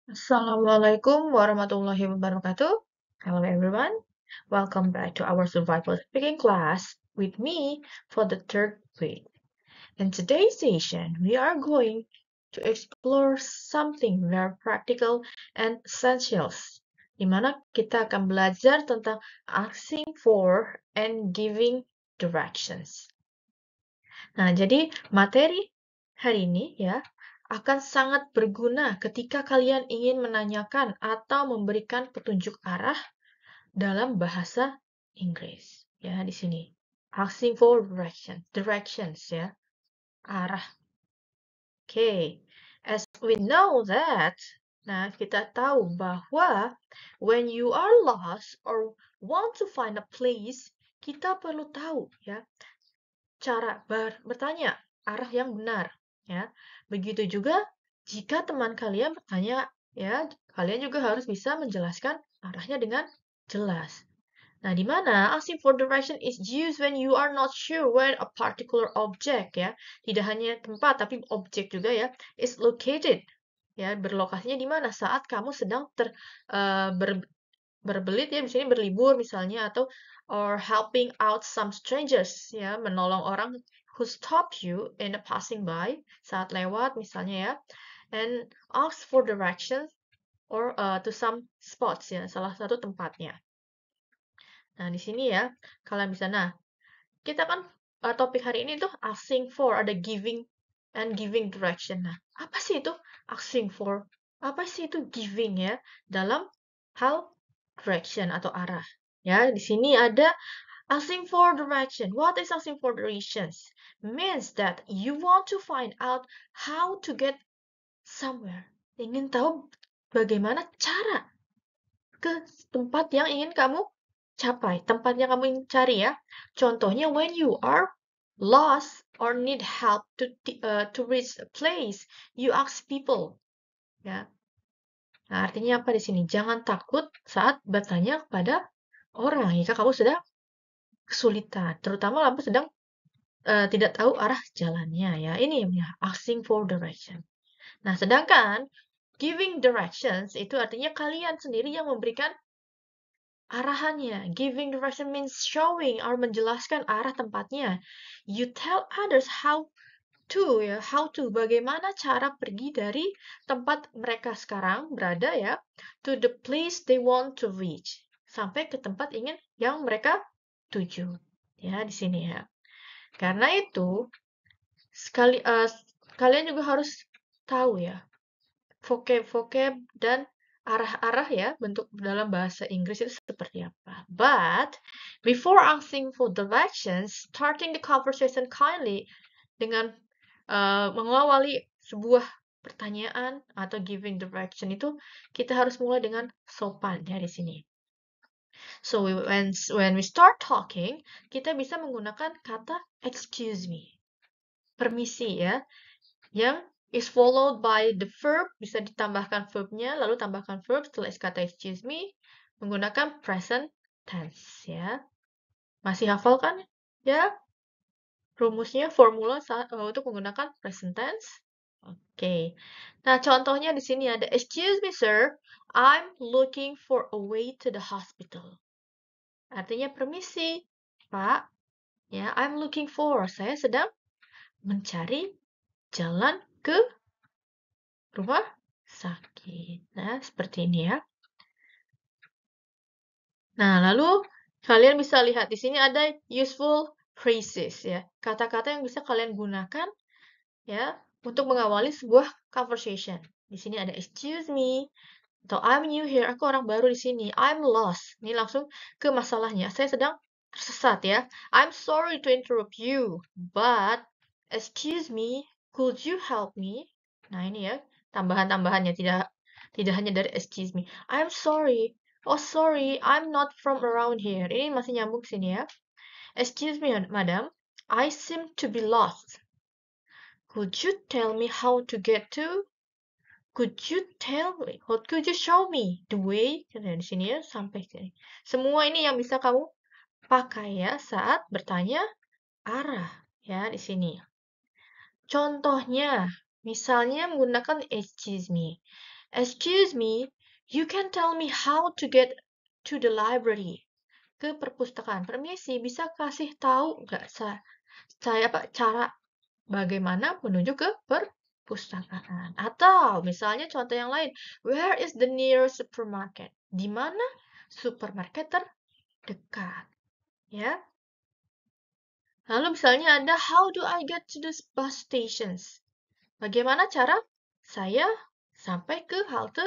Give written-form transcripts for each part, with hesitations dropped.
Assalamualaikum warahmatullahi wabarakatuh. Hello everyone. Welcome back to our survival speaking class with me for the third week. In today's session, we are going to explore something very practical and essentials, di mana kita akan belajar tentang asking for and giving directions. Nah, jadi materi hari ini ya akan sangat berguna ketika kalian ingin menanyakan atau memberikan petunjuk arah dalam bahasa Inggris. Ya, di sini. Asking for directions ya, arah. Oke. As we know that, nah kita tahu bahwa when you are lost or want to find a place, kita perlu tahu ya cara bertanya arah yang benar ya. Begitu juga jika teman kalian bertanya ya, kalian juga harus bisa menjelaskan arahnya dengan jelas. Nah, di mana asking for direction is used when you are not sure where a particular object ya, tidak hanya tempat tapi objek juga ya, is located. Ya, berlokasinya di mana saat kamu sedang berbelit ya, misalnya berlibur misalnya atau or helping out some strangers ya, menolong orang who stopped you in a passing by saat lewat misalnya ya, and ask for directions or to some spots ya, salah satu tempatnya. Nah, di sini ya, kalian bisa kita kan topik hari ini tuh asking for, ada giving and giving direction. Nah, apa sih itu asking for? Apa sih itu giving ya dalam hal direction atau arah? Ya, di sini ada asking for direction. What is asking for directions? Means that you want to find out how to get somewhere. Ingin tahu bagaimana cara ke tempat yang ingin kamu capai, tempat yang kamu ingin cari ya. Contohnya, when you are lost or need help to reach a place, you ask people. Ya. Nah, artinya apa di sini? Jangan takut saat bertanya kepada orang jika kamu sedang kesulitan, terutama kamu sedang tidak tahu arah jalannya ya. Ini ya, asking for direction. Nah, sedangkan giving directions itu artinya kalian sendiri yang memberikan arahannya. Giving direction means showing or menjelaskan arah tempatnya. You tell others how to, bagaimana cara pergi dari tempat mereka sekarang berada ya, to the place they want to reach. Sampai ke tempat yang mereka tuju. Ya, di sini ya. Karena itu, kalian juga harus tahu ya, vocab dan arah-arah ya bentuk dalam bahasa Inggris itu seperti apa. But before asking for directions, starting the conversation kindly dengan mengawali sebuah pertanyaan atau giving direction itu kita harus mulai dengan sopan ya di sini. So when we start talking, kita bisa menggunakan kata excuse me, permisi ya, yang is followed by the verb, bisa ditambahkan verbnya, lalu tambahkan verb setelah kata excuse me, menggunakan present tense ya. Masih hafal kan? Ya, rumusnya, formula untuk menggunakan present tense. Oke. Nah, contohnya di sini ada, excuse me sir, I'm looking for a way to the hospital. Artinya permisi, Pak. Ya, I'm looking for, saya sedang mencari jalan ke rumah sakit. Nah, seperti ini ya. Nah, lalu kalian bisa lihat di sini ada useful phrases ya. Kata-kata yang bisa kalian gunakan ya untuk mengawali sebuah conversation. Di sini ada excuse me atau I'm new here, aku orang baru di sini. I'm lost. Ini langsung ke masalahnya. Saya sedang tersesat ya. I'm sorry to interrupt you, but excuse me, could you help me? Nah, ini ya tambahan-tambahannya, tidak hanya dari excuse me. I'm sorry. Oh, sorry, I'm not from around here. Ini masih nyambung sini ya. Excuse me, madam. I seem to be lost. Could you tell me how to get to? Could you show me the way? Di sini ya, sampai sini. Semua ini yang bisa kamu pakai ya saat bertanya arah ya di sini. Contohnya, Misalnya menggunakan excuse me. Excuse me, you can tell me how to get to the library. Ke perpustakaan. Permisi, bisa kasih tahu nggak saya cara bagaimana menuju ke perpustakaan. Atau misalnya contoh yang lain, where is the nearest supermarket? Di mana supermarket terdekat? Ya. Lalu misalnya ada how do I get to the bus stations? Bagaimana cara saya sampai ke halte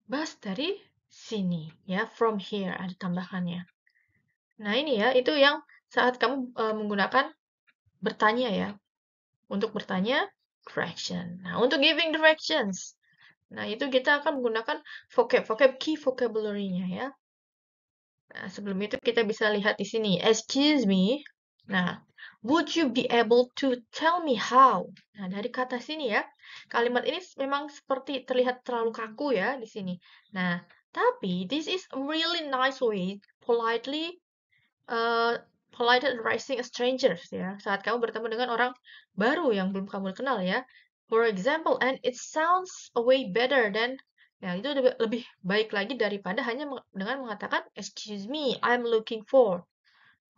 bus dari sini? Ya, from here ada tambahannya. Nah, ini ya, itu yang saat kamu menggunakan bertanya ya. Untuk bertanya, direction. Nah, untuk giving directions. Nah, itu kita akan menggunakan key vocabulary-nya ya. Nah, sebelum itu kita bisa lihat di sini. Excuse me. Nah, would you be able to tell me how? Nah, dari kata sini ya. Kalimat ini memang seperti terlihat terlalu kaku ya di sini. Nah, tapi this is a really nice way politely addressing strangers ya. Saat kamu bertemu dengan orang baru yang belum kamu kenal ya. For example, and it sounds a way better than ya itu lebih baik lagi daripada hanya dengan mengatakan excuse me, I'm looking for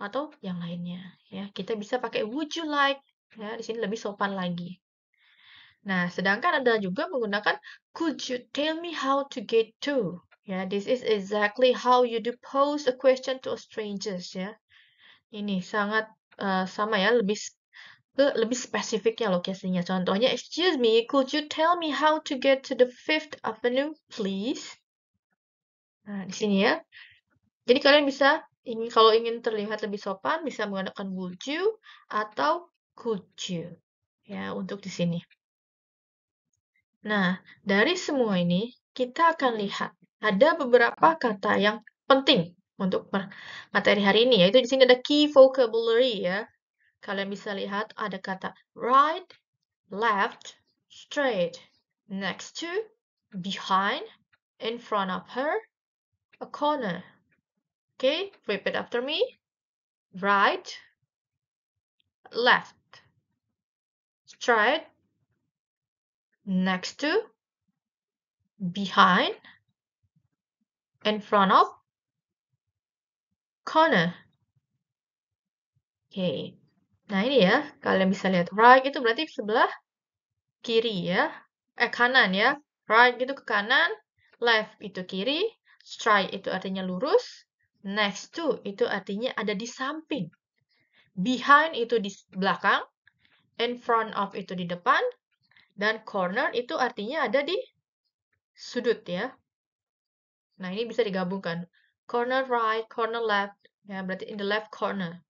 atau yang lainnya ya. Kita bisa pakai would you like ya, di sini lebih sopan lagi. Nah, sedangkan ada juga menggunakan could you tell me how to get to? Ya, this is exactly how you do pose a question to a strangers ya. Ini sangat sama ya, lebih spesifiknya lokasinya. Contohnya, excuse me, could you tell me how to get to the Fifth Avenue, please? Nah, di sini ya. Jadi kalian bisa, kalau ingin terlihat lebih sopan, bisa menggunakan would you atau could you. Ya, untuk di sini. Nah, dari semua ini, kita akan lihat ada beberapa kata yang penting untuk materi hari ini, yaitu di sini ada key vocabulary ya. Kalian bisa lihat ada kata right, left, straight, next to, behind, in front of her, a corner. Okay, repeat after me. Right, left, straight, next to, behind, in front of, corner. Oke. Nah, ini ya, kalian bisa lihat right itu berarti sebelah kiri ya. Kanan ya. Right itu ke kanan, left itu kiri, straight itu artinya lurus, next to itu artinya ada di samping. Behind itu di belakang, in front of itu di depan, dan corner itu artinya ada di sudut ya. Nah, ini bisa digabungkan. Corner right, corner left, ya berarti in the left corner.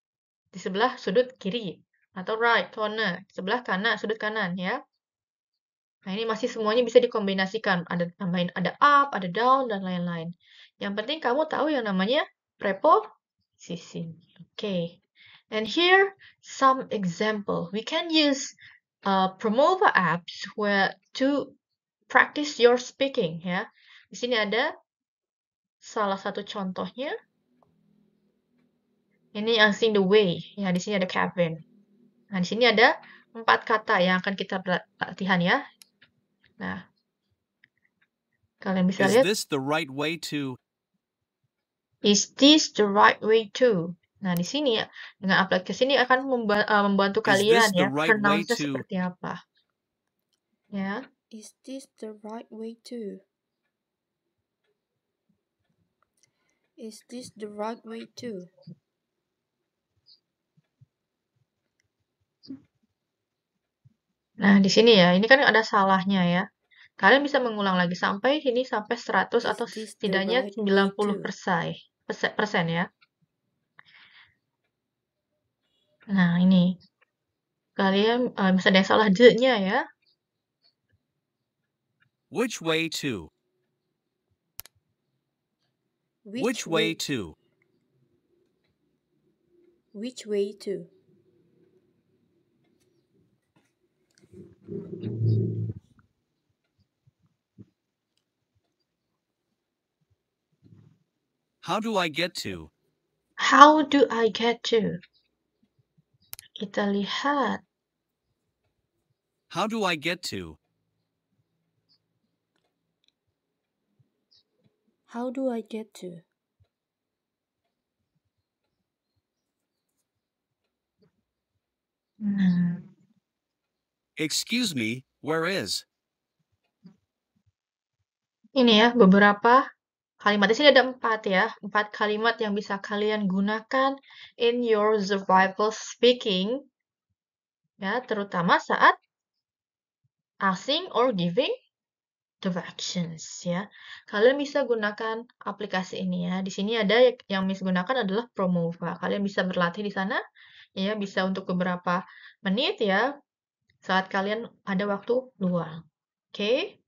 Di sebelah sudut kiri. Atau right corner, sebelah kanan, sudut kanan ya. Nah, ini masih semuanya bisa dikombinasikan. Ada tambahin ada up, ada down, dan lain-lain. Yang penting kamu tahu yang namanya preposisi. Okay. And here, some example. We can use Promova apps to practice your speaking. Ya. Di sini ada salah satu contohnya. Ini Asking the Way. Ya, di sini ada Kevin. Nah, di sini ada 4 kata yang akan kita latihan ya. Nah, kalian bisa lihat. Is this the right way to? Is this the right way to? Nah, di sini ya, dengan aplikasi ini akan membantu kalian ya, pronounce-nya seperti apa. Ya. Is this the right way to? Is this the right way to? Nah, di sini ya, ini kan ada salahnya ya. Kalian bisa mengulang lagi sampai sini sampai 100 atau setidaknya 90% ya. Nah, ini. Kalian bisa ada yang salah the-nya ya. Which way to? Which way to? Which way to? How do I get to? How do I get to? Kita lihat. How do I get to? How do I get to? Excuse me, where is? Ini ya, beberapa kalimat. Di sini ada 4 ya. 4 kalimat yang bisa kalian gunakan in your survival speaking. Ya, terutama saat asking or giving directions ya. Kalian bisa gunakan aplikasi ini ya. Di sini ada yang Miss gunakan adalah Promova. Kalian bisa berlatih di sana ya, bisa untuk beberapa menit ya saat kalian ada waktu luang. Oke?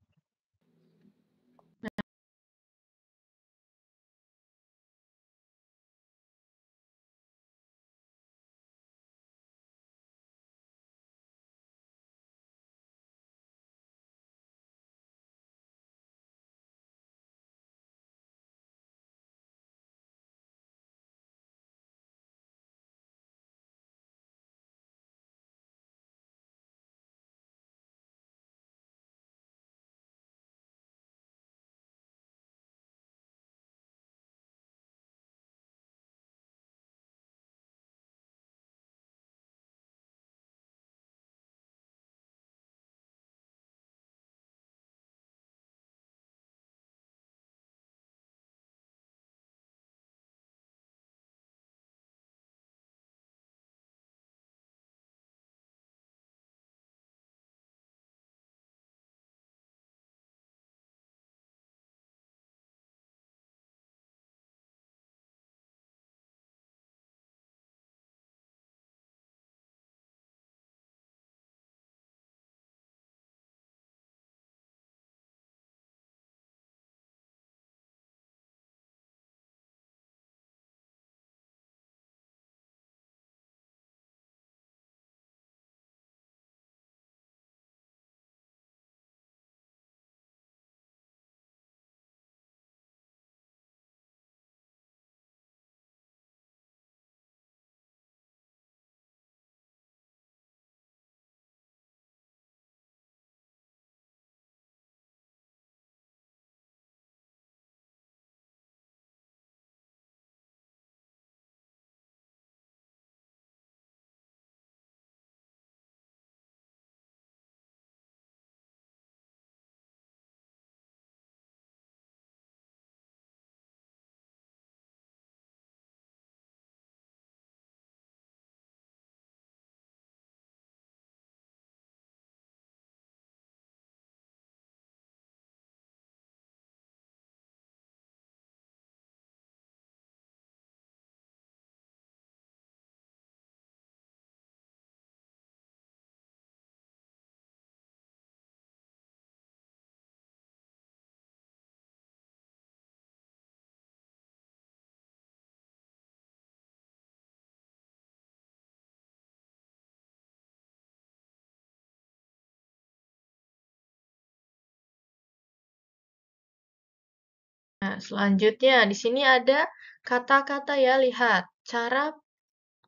Nah, selanjutnya di sini ada kata-kata ya, lihat cara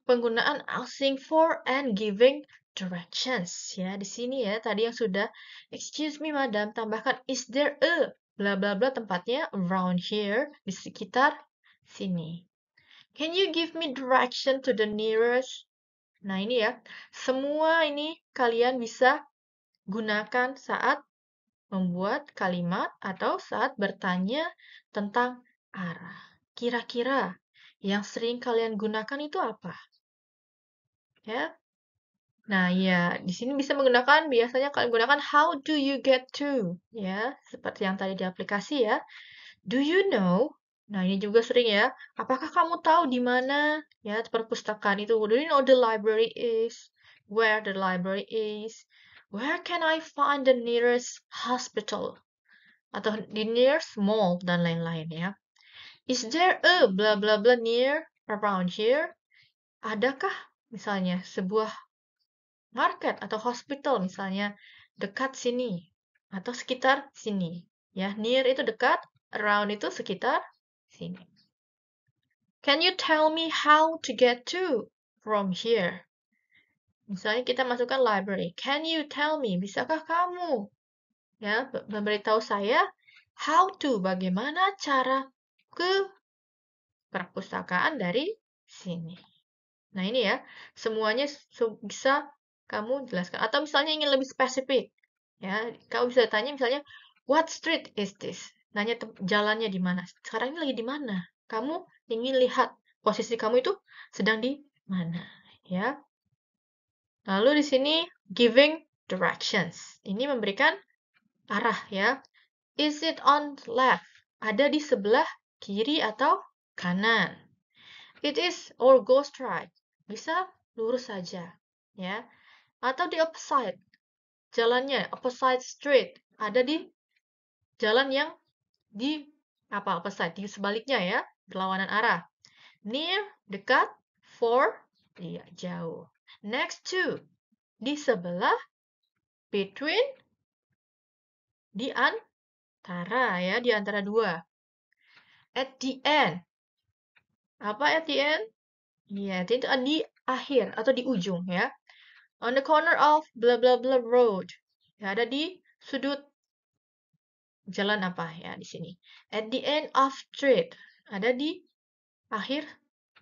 penggunaan asking for and giving directions ya. Di sini ya, tadi yang sudah excuse me madam, tambahkan is there a bla bla bla, tempatnya around here, di sekitar sini. Can you give me direction to the nearest? Nah, ini ya. Semua ini kalian bisa gunakan saat membuat kalimat atau saat bertanya tentang arah. Kira-kira yang sering kalian gunakan itu apa? Ya. Nah, ya, di sini bisa menggunakan, biasanya kalian gunakan how do you get to? Ya, seperti yang tadi di aplikasi ya. Do you know? Nah, ini juga sering ya. Apakah kamu tahu di mana ya perpustakaan itu? Do you know the library is? Where the library is? Where can I find the nearest hospital? Atau the nearest mall dan lain-lain ya. Is there a blah blah blah near around here? Adakah misalnya sebuah market atau hospital misalnya dekat sini atau sekitar sini ya. Near itu dekat, around itu sekitar sini. Can you tell me how to get to from here? Misalnya kita masukkan library. Can you tell me? Bisakah kamu ya memberitahu saya how to, bagaimana cara ke perpustakaan dari sini. Nah, ini ya, semuanya bisa kamu jelaskan. Atau misalnya ingin lebih spesifik, ya, kamu bisa tanya misalnya, what street is this? Nanya jalannya di mana. Sekarang ini lagi di mana? Kamu ingin lihat posisi kamu itu sedang di mana, ya. Lalu di sini giving directions. Ini memberikan arah, ya. Is it on left? Ada di sebelah kiri atau kanan? It is or go straight. Bisa lurus saja, ya. Atau di opposite. Jalannya opposite street. Ada di jalan yang di opposite, di sebaliknya ya, berlawanan arah. Near, dekat, far, iya, jauh. Next to, di sebelah, between, di antara ya, di antara dua. At the end. Apa at the end? Iya, itu di akhir atau di ujung ya. On the corner of blah blah blah road. Ya, ada di sudut jalan apa ya di sini. At the end of street. Ada di akhir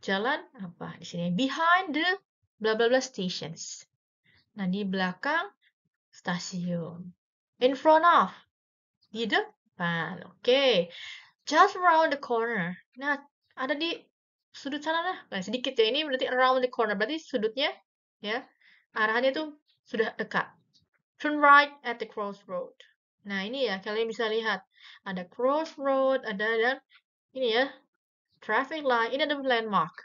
jalan apa di sini. Behind the blah blah blah stations. Nah, di belakang stasiun. In front of. Di depan. Oke. Just around the corner. Nah, ada di sudut sana lah. Nah, sedikit ya. Ini berarti around the corner. Berarti sudutnya ya. Arahnya tuh sudah dekat. Turn right at the crossroad. Nah, ini ya, kalian bisa lihat. Ada crossroad, ada dan ini ya, traffic light. Ini ada landmark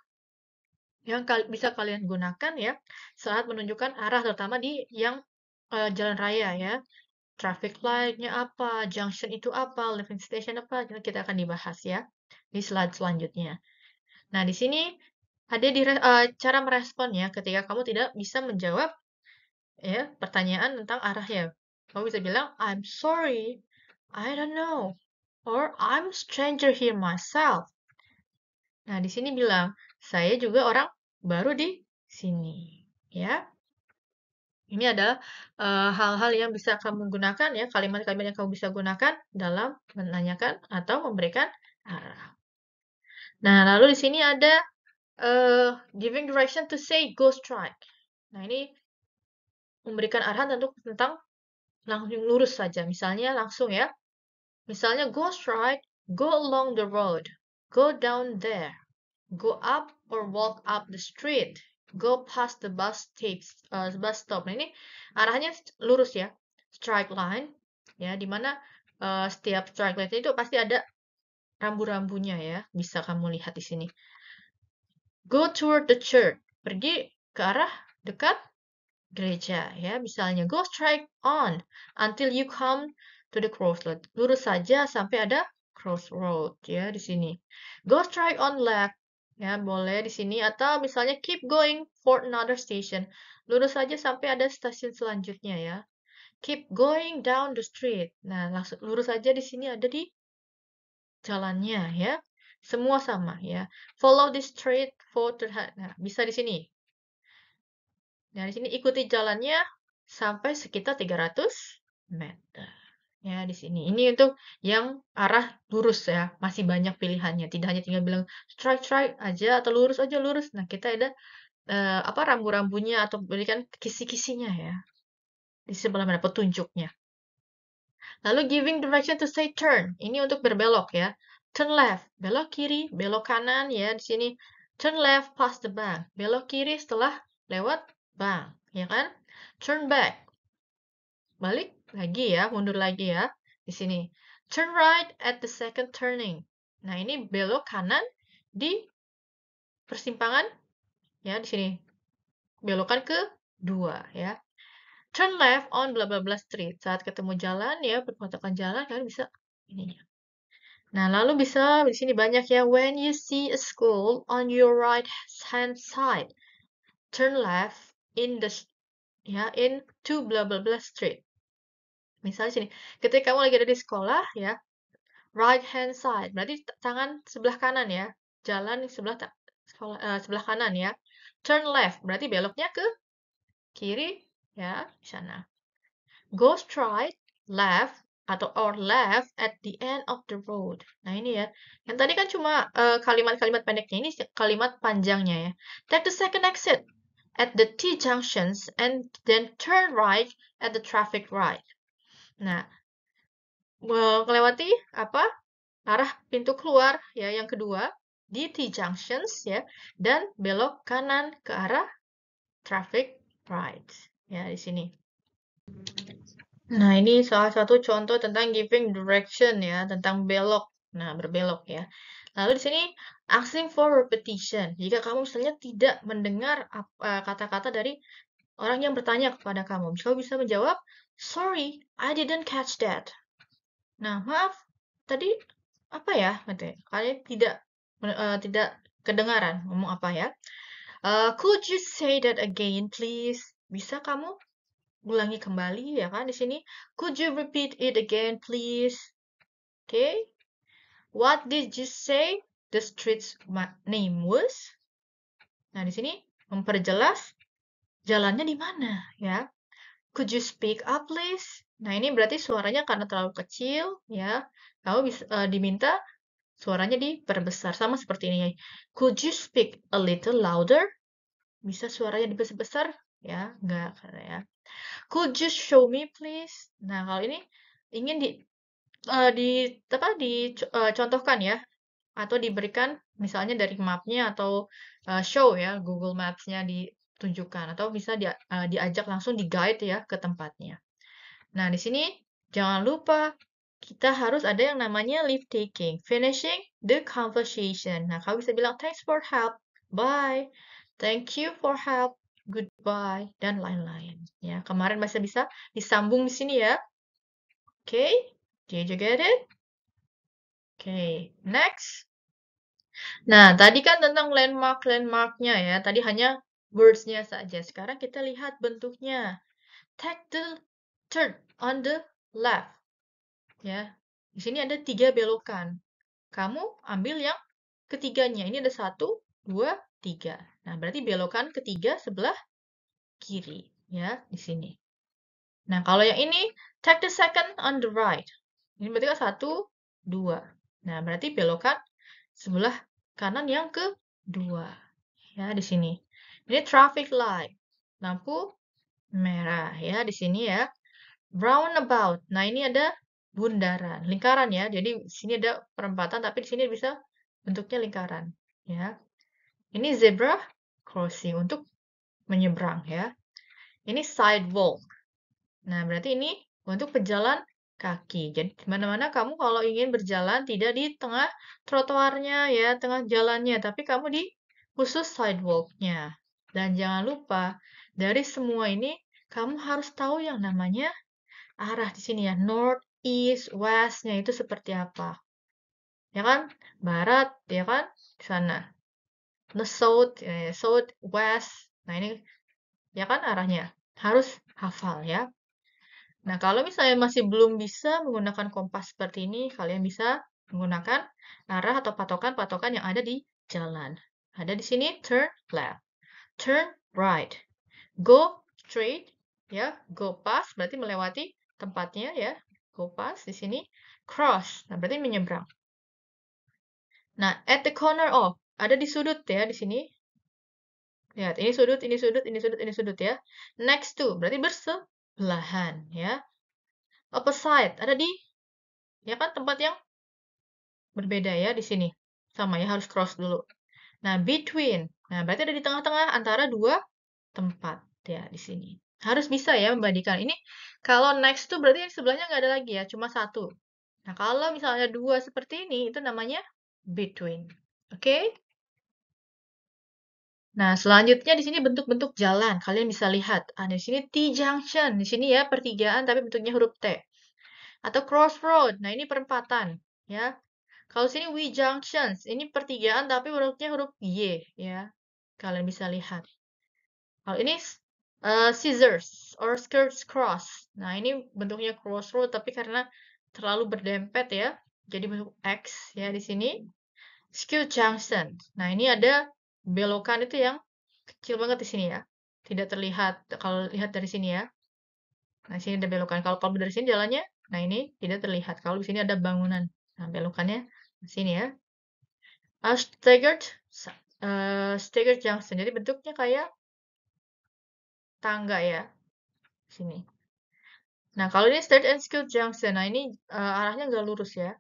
yang bisa kalian gunakan ya saat menunjukkan arah, terutama di yang jalan raya ya. Traffic light-nya apa, junction itu apa, living station apa, kita akan dibahas ya di slide selanjutnya. Nah, di sini ada cara merespon ya ketika kamu tidak bisa menjawab ya pertanyaan tentang arahnya. Kamu bisa bilang, I'm sorry, I don't know, or I'm stranger here myself. Nah, di sini bilang, saya juga orang baru di sini, ya. Ini adalah hal-hal yang bisa kamu gunakan ya, kalimat-kalimat yang kamu bisa gunakan dalam menanyakan atau memberikan arah. Nah, lalu di sini ada giving direction to say go straight. Nah, ini memberikan arahan tentang langsung lurus saja. Misalnya langsung ya. Misalnya go straight, go along the road, go down there, go up or walk up the street, go past the bus stop. Nah, ini arahnya lurus ya. Straight line ya, dimana setiap straight line itu pasti ada rambu-rambunya ya. Bisa kamu lihat di sini. Go toward the church. Pergi ke arah dekat gereja ya. Misalnya go straight on until you come to the crossroad. Lurus saja sampai ada crossroad ya di sini. Go straight on left ya, boleh di sini, atau misalnya keep going for another station. Lurus saja sampai ada stasiun selanjutnya ya. Keep going down the street. Nah, langsung lurus saja di sini ada di jalannya ya. Semua sama ya. Follow the street for nah, bisa di sini. Nah, di sini ikuti jalannya sampai sekitar 300 meter. Ya, di sini. Ini untuk yang arah lurus ya. Masih banyak pilihannya. Tidak hanya tinggal bilang straight aja atau lurus aja lurus. Nah, kita ada apa rambu-rambunya atau berikan kisi-kisinya ya. Di sebelah mana petunjuknya. Lalu giving direction to say turn. Ini untuk berbelok ya. Turn left, belok kiri, belok kanan ya di sini. Turn left past the bank. Belok kiri setelah lewat bank, ya kan? Turn back. Balik lagi ya, mundur lagi ya di sini. Turn right at the second turning. Nah, ini belok kanan di persimpangan ya di sini. Belokan ke 2 ya. Turn left on bla bla bla street. Saat ketemu jalan ya, perpotokan jalan kalian bisa ininya. Nah, lalu bisa di sini banyak ya. When you see a school on your right hand side, turn left in the in to bla bla bla street. Misalnya sini, ketika kamu lagi ada di sekolah ya, right hand side, berarti tangan sebelah kanan ya. Jalan sebelah sebelah kanan ya. Turn left, berarti beloknya ke kiri, ya, di sana. Go straight, left, atau or left at the end of the road. Nah, ini ya. Yang tadi kan cuma kalimat-kalimat pendeknya, ini kalimat panjangnya ya. Take the second exit at the T junctions and then turn right at the traffic light. Nah, melewati apa? Arah pintu keluar ya yang kedua di T junctions ya dan belok kanan ke arah traffic light. Ya, di sini. Nah, ini salah satu contoh tentang giving direction ya, tentang belok. Nah, berbelok ya. Lalu di sini asking for repetition. Jika kamu misalnya tidak mendengar kata-kata dari orang yang bertanya kepada kamu, kamu bisa menjawab, "Sorry, I didn't catch that." Nah, maaf, tadi apa ya? Kalian tidak kedengaran ngomong apa ya? Could you say that again, please? Bisa kamu ulangi kembali ya kan di sini. Could you repeat it again, please? Okay. What did you say the street's name was? Nah, di sini memperjelas jalannya di mana ya. Could you speak up, please? Nah, ini berarti suaranya karena terlalu kecil ya. Kamu bisa diminta suaranya diperbesar sama seperti ini. Could you speak a little louder? Bisa suaranya dibesar-besar ya? Enggak ya. Could you show me, please? Nah, kalau ini ingin dicontohkan ya, atau diberikan misalnya dari mapnya atau show ya, Google Maps-nya ditunjukkan, atau bisa diajak langsung di guide ya ke tempatnya. Nah, di sini jangan lupa kita harus ada yang namanya leave taking, finishing the conversation. Nah, kamu bisa bilang thanks for help, bye, thank you for help, goodbye, dan lain-lain. Ya, kemarin masih bisa disambung di sini ya. Okay, did you get it? Okay, next. Nah, tadi kan tentang landmark-landmarknya ya. Tadi hanya words-nya saja. Sekarang kita lihat bentuknya. Take the turn on the left. Ya, di sini ada 3 belokan. Kamu ambil yang ketiganya. Ini ada 1, 2, 3. Nah, berarti belokan ketiga sebelah kiri. Ya, di sini. Nah, kalau yang ini, take the second on the right. Ini berarti kan 1, 2. Nah, berarti belokan sebelah kanan yang kedua. Ya, di sini. Ini traffic light. Lampu merah ya, di sini ya. Roundabout. Nah, ini ada bundaran, lingkaran ya. Jadi di sini ada perempatan, tapi di sini bisa bentuknya lingkaran, ya. Ini zebra crossing untuk menyeberang ya. Ini sidewalk. Nah, berarti ini untuk pejalan kaki. Jadi di mana-mana kamu kalau ingin berjalan tidak di tengah trotoarnya ya, tengah jalannya, tapi kamu di khusus sidewalk-nya. Dan jangan lupa dari semua ini kamu harus tahu yang namanya arah di sini ya, north, east, west-nya itu seperti apa. Ya kan? Barat, ya kan? Di sana. The south, south, west. Nah, ini ya kan arahnya. Harus hafal ya. Nah, kalau misalnya masih belum bisa menggunakan kompas seperti ini, kalian bisa menggunakan arah atau patokan-patokan yang ada di jalan. Ada di sini turn left, turn right, go straight, ya, go past berarti melewati tempatnya ya, go past di sini, cross, nah berarti menyeberang. Nah, at the corner of, ada di sudut ya di sini. Lihat, ini sudut, ini sudut, ini sudut, ini sudut ya. Next to, berarti bersebelahan ya. Opposite, ada di, ya kan tempat yang berbeda ya di sini. Sama ya, harus cross dulu. Nah, between, nah berarti ada di tengah-tengah antara dua tempat ya di sini. Harus bisa ya membandingkan. Ini kalau next to berarti yang sebelahnya nggak ada lagi ya, cuma satu. Nah, kalau misalnya dua seperti ini, itu namanya between. Oke? Nah, selanjutnya di sini bentuk-bentuk jalan. Kalian bisa lihat. Ada di sini T-junction. Di sini ya pertigaan tapi bentuknya huruf T. Atau crossroad. Nah, ini perempatan. Ya. Kalau sini W-junctions. Ini pertigaan tapi bentuknya huruf Y. Ya. Kalian bisa lihat. Kalau ini scissors or skirts cross. Nah, ini bentuknya crossroad tapi karena terlalu berdempet ya. Jadi bentuk X ya di sini. Skew junction. Nah, ini ada belokan itu yang kecil banget di sini ya. tidak terlihat kalau lihat dari sini ya. Nah, sini ada belokan. Kalau dari sini jalannya, nah ini tidak terlihat. Kalau di sini ada bangunan. Nah, belokannya di sini ya. Staggered junction. Jadi bentuknya kayak tangga ya. Sini. Nah, kalau ini straight and skewed junction. Nah, ini arahnya nggak lurus ya.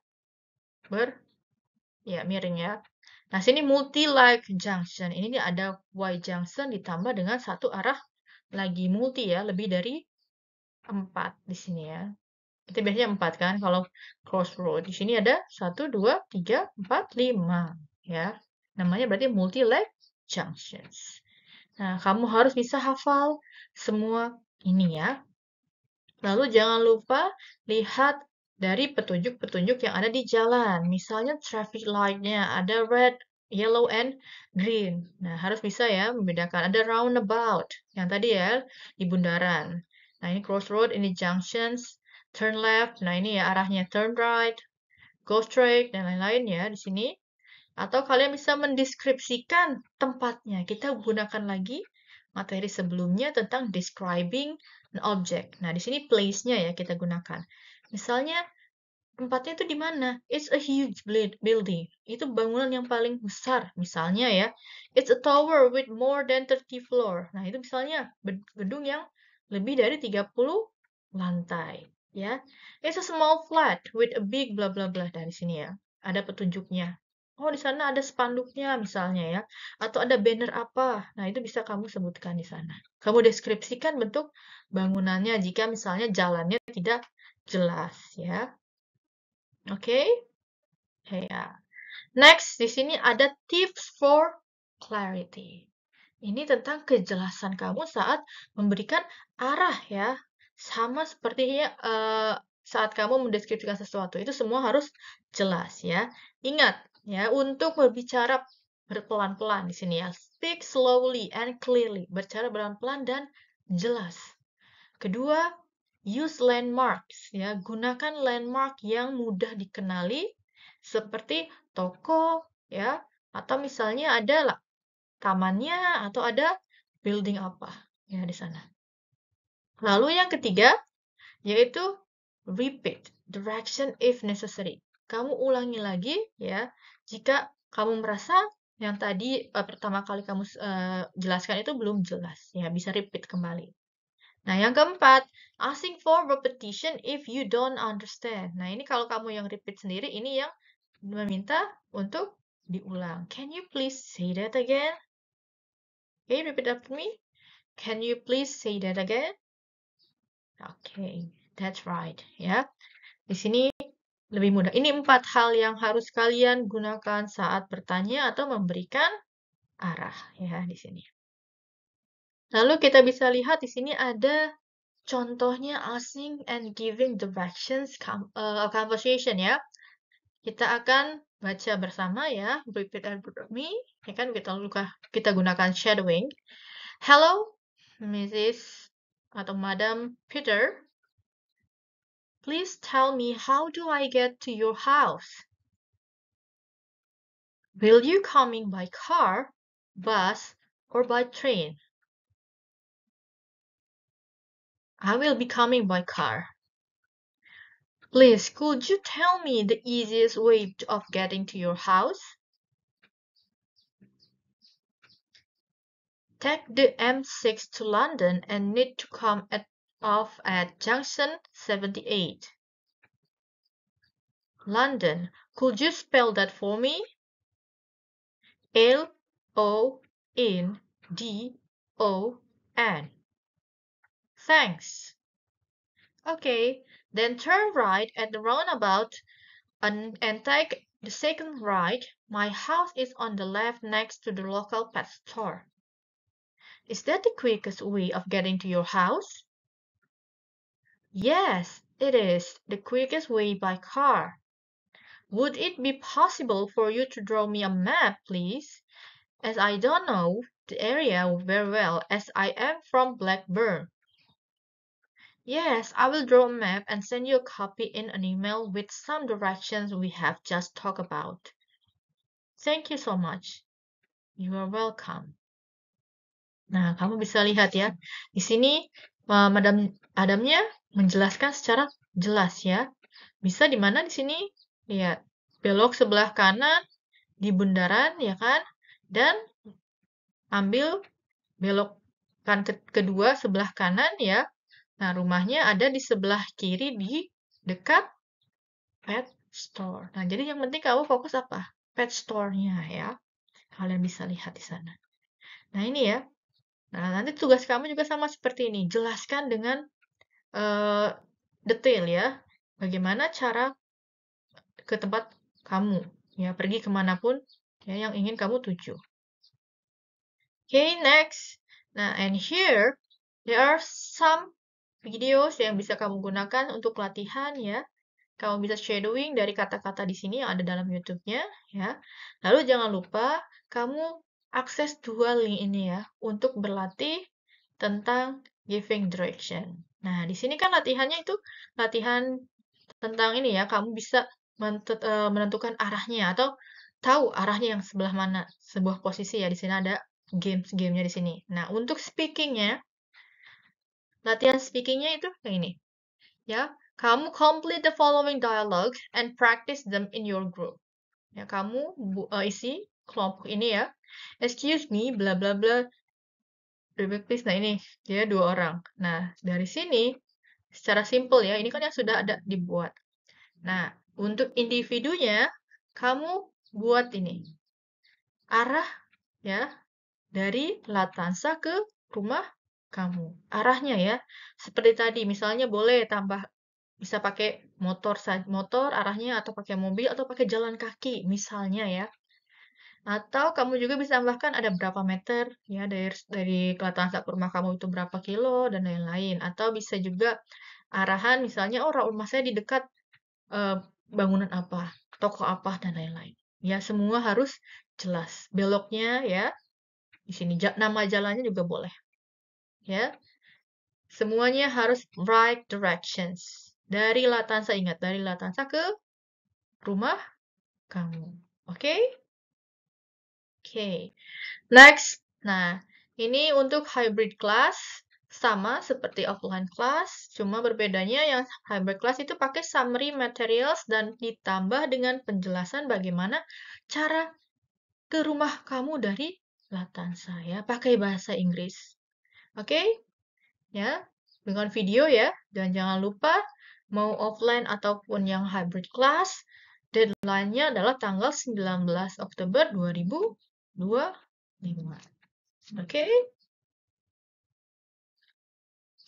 Ya, miring ya. Nah, sini multi-like junction. Ini dia ada Y junction ditambah dengan satu arah lagi multi ya. Lebih dari 4 di sini ya. Itu biasanya 4 kan kalau crossroad. Di sini ada 1, 2, 3, 4, 5 ya. Namanya berarti multi-leg junctions. Nah, kamu harus bisa hafal semua ini ya. Lalu jangan lupa lihat dari petunjuk-petunjuk yang ada di jalan. Misalnya traffic light-nya ada red, yellow, and green. Nah, harus bisa ya membedakan. Ada roundabout yang tadi ya di bundaran. Nah, ini crossroad, ini junctions, turn left. Nah, ini ya arahnya turn right, go straight, dan lain-lain ya di sini. Atau kalian bisa mendeskripsikan tempatnya. Kita gunakan lagi materi sebelumnya tentang describing an object. Nah, di sini place-nya ya kita gunakan. Misalnya, tempatnya itu di mana? It's a huge building. Itu bangunan yang paling besar. Misalnya ya, it's a tower with more than 30 floor. Nah, itu misalnya gedung yang lebih dari 30 lantai. Ya, it's a small flat with a big bla bla bla. Dari sini ya, ada petunjuknya. Oh, di sana ada spanduknya misalnya ya, atau ada banner apa. Nah, itu bisa kamu sebutkan di sana. Kamu deskripsikan bentuk bangunannya jika misalnya jalannya tidak jelas ya. Oke? Ya. Next, di sini ada tips for clarity. Ini tentang kejelasan kamu saat memberikan arah ya. Sama seperti saat kamu mendeskripsikan sesuatu. Itu semua harus jelas ya. Ingat ya, untuk berbicara berpelan-pelan di sini ya. Speak slowly and clearly. Berbicara pelan-pelan dan jelas. Kedua, use landmarks ya. Gunakan landmark yang mudah dikenali seperti toko ya, atau misalnya ada tamannya atau ada building apa ya di sana. Lalu yang ketiga yaitu repeat direction if necessary. Kamu ulangi lagi ya jika kamu merasa yang tadi pertama kali kamu jelaskan itu belum jelas ya, bisa repeat kembali. Nah, yang keempat, asking for repetition if you don't understand. Nah, ini kalau kamu yang repeat sendiri, ini yang meminta untuk diulang. Can you please say that again? Okay, repeat after me. Can you please say that again? Okay, that's right. Ya, di sini lebih mudah. Ini 4 hal yang harus kalian gunakan saat bertanya atau memberikan arah ya di sini. Lalu kita bisa lihat di sini ada contohnya asking and giving directions conversation ya. Kita akan baca bersama ya. Repeat after me. Ya kan kita gunakan shadowing. Hello, Mrs. atau Madam Peter. Please tell me, how do I get to your house? Will you coming by car, bus, or by train? I will be coming by car. Please, could you tell me the easiest way of getting to your house? Take the M6 to London and need to come off at junction 78. London, could you spell that for me? London. Thanks. Okay, then turn right at the roundabout and take the second right. My house is on the left next to the local pet store. Is that the quickest way of getting to your house? Yes, it is the quickest way by car. Would it be possible for you to draw me a map, please? As I don't know the area very well as I am from Blackburn. Yes, I will draw a map and send you a copy in an email with some directions we have just talked about. Thank you so much. You are welcome. Nah, kamu bisa lihat ya. Di sini Madam Adamnya menjelaskan secara jelas ya. Bisa di mana di sini? Lihat, belok sebelah kanan di bundaran ya kan? Dan ambil belokkan kedua sebelah kanan ya. Nah, rumahnya ada di sebelah kiri di dekat pet store. Nah, jadi yang penting kamu fokus apa? Pet store-nya ya. Kalian bisa lihat di sana. Nah, ini ya. Nah, nanti tugas kamu juga sama seperti ini. Jelaskan dengan detail ya. Bagaimana cara ke tempat kamu. Ya, pergi kemanapun ya, yang ingin kamu tuju. Okay, next. Nah, and here, there are some videos yang bisa kamu gunakan untuk latihan ya. Kamu bisa shadowing dari kata-kata di sini yang ada dalam YouTube-nya ya. Lalu jangan lupa kamu akses dua link ini ya untuk berlatih tentang giving direction. Nah, di sini kan latihannya itu latihan tentang ini ya, kamu bisa menentukan arahnya atau tahu arahnya yang sebelah mana sebuah posisi ya. Di sini ada gamenya di sini. Nah, untuk speakingnya, latihan speakingnya itu kayak ini. Ya, kamu complete the following dialogue and practice them in your group. Ya, kamu isi kelompok ini ya. Excuse me, bla bla bla. Repeat please. Nah, ini dia 2 orang. Nah, dari sini secara simple ya, ini kan yang sudah ada dibuat. Nah, untuk individunya kamu buat ini. Arah ya dari Latansa ke rumah kamu. Arahnya ya. Seperti tadi, misalnya boleh tambah bisa pakai motor arahnya atau pakai mobil atau pakai jalan kaki misalnya ya. Atau kamu juga bisa tambahkan ada berapa meter ya dari Latansa ke rumah kamu itu berapa kilo dan lain-lain. Atau bisa juga arahan misalnya oh rumah saya di dekat bangunan apa, toko apa dan lain-lain. Ya semua harus jelas. Beloknya ya di sini nama jalannya juga boleh. Ya. Semuanya harus right directions. Dari Latansa, ingat, dari Latansa ke rumah kamu. Oke? Oke. Next. Nah, ini untuk hybrid class. Sama seperti offline class, cuma berbedanya yang hybrid class itu pakai summary materials dan ditambah dengan penjelasan bagaimana cara ke rumah kamu dari Latansa ya, pakai bahasa Inggris. Oke? Ya, dengan video ya. Dan jangan lupa mau offline ataupun yang hybrid class, deadline-nya adalah tanggal 19 Oktober 2025. Oke?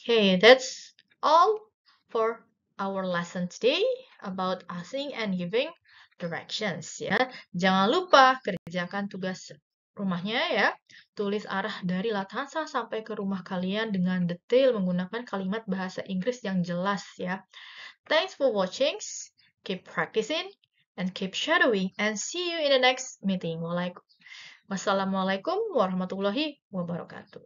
Okay, that's all for our lesson today about asking and giving directions ya. Jangan lupa kerjakan tugas rumahnya ya. Tulis arah dari Latansa sampai ke rumah kalian dengan detail menggunakan kalimat bahasa Inggris yang jelas ya. Thanks for watching. Keep practicing and keep shadowing and see you in the next meeting. Wassalamualaikum warahmatullahi wabarakatuh.